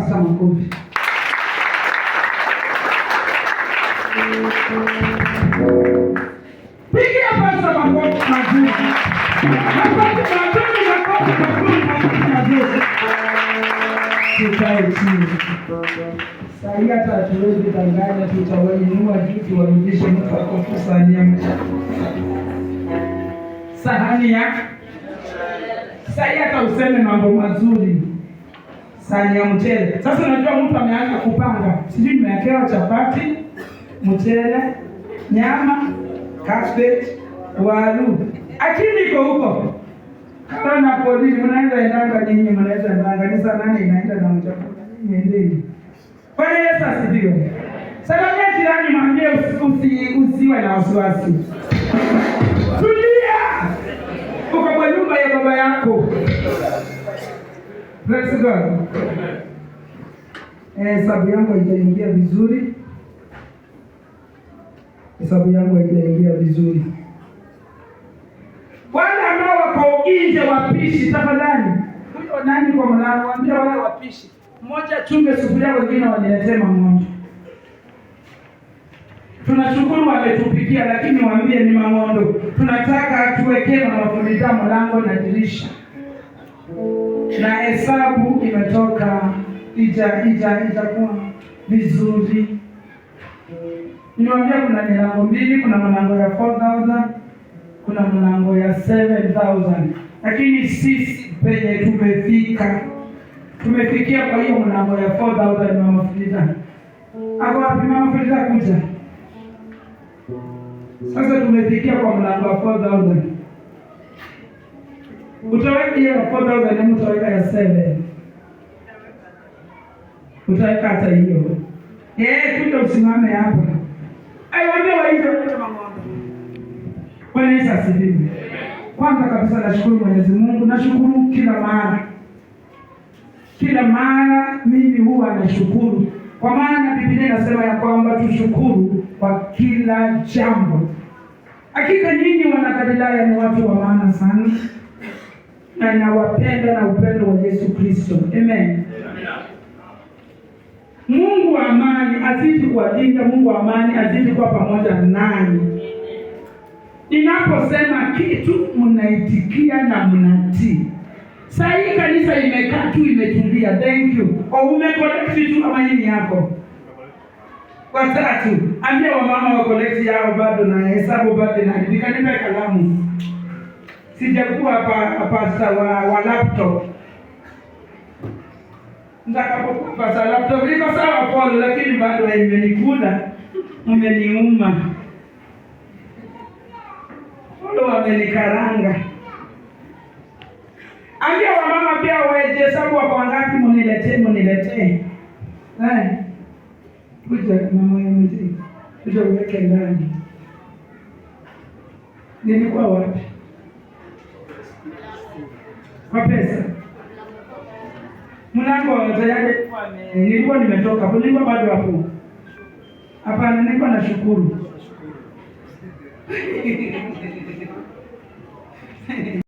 pasta makofi. Pigia pasta makofi mazuri. Makofi mazuri. Tukae chini. Sahii hata hatuwezi danganya, tutawainua juu tuwarudishe mtu akofu sahani ya sahii hata useme mambo mazuri. Sahani ya mchele. Sasa unajua mtu ameanza kupanga. Sijui nimewekewa chapati, mchele, nyama, cabbage, waru. Akili iko huko. Kama na polisi mnaenda endanga nyinyi, mnaenda endanga ni saa nane inaenda na mchakula. Nyinyi kwa Yesu asifiwe. Salamia jirani, mwambie usiwe na wasiwasi. Tulia. Uko kwa nyumba ya baba yako. Praise God. Hesabu yangu haijaingia vizuri. Wale ambao wako nje wapishi, tafadhali. Huyo nani kwa mlango, waambie wale wapishi. Mmoja chunge sufuria, wengine waniletee mang'ondo. Tunashukuru wametupikia, lakini waambie ni mang'ondo. Tunataka tuwekee mafunika mlango na dirisha. Na hesabu imetoka itakuwa vizuri. Niwaambia kuna milango mbili, kuna mlango ya 4,000, kuna mlango ya 7,000. Lakini sisi penye tumefikia kwa hiyo mlango ya 4,000. Mama Frida. Ako wapi Mama Frida? Kuja. Sasa tumefikia kwa mlango wa 4,000. Utaweka hiyo 4,000 na utaweka ya 7. Utaweka hata hiyo. Kuja usimame hapa. Aiwaambia waite mang'ondo. Bwana Yesu asifiwe. Kwanza kabisa nashukuru Mwenyezi Mungu, nashukuru kila mara mimi huwa nashukuru. Kwa maana Biblia inasema ya kwamba tushukuru kwa kila jambo. Hakika nyinyi wana Galilaya ni watu wa maana sana. Na ninawapenda na upendo wa Yesu Kristo. Amen. Mungu wa amani azidi kuwalinda, Mungu wa amani azidi kuwa pamoja nanyi. Ninaposema kitu mnaitikia na mnatii. Sasa hii kanisa imekaa tu imetulia. Thank you. Umecollect tu ama nini yako? Watatu. Ambia wamama wa collect yao bado na hesabu bado na nikanipe kalamu. Sijakuwa hapa wa laptop. Ndakapopata laptop liko sawa Paulo, lakini bado imenikula, umeniuma. Paulo amenikaranga. Ambia wamama pia waje hesabu wako wangapi, mniletee. Kuja mama yangu, kuja uweke ndani. Nilikuwa wapi? Kwa pesa. Mlango tayari nilikuwa nimetoka. Nilikuwa bado hapo. Hapana, nilikuwa nashukuru.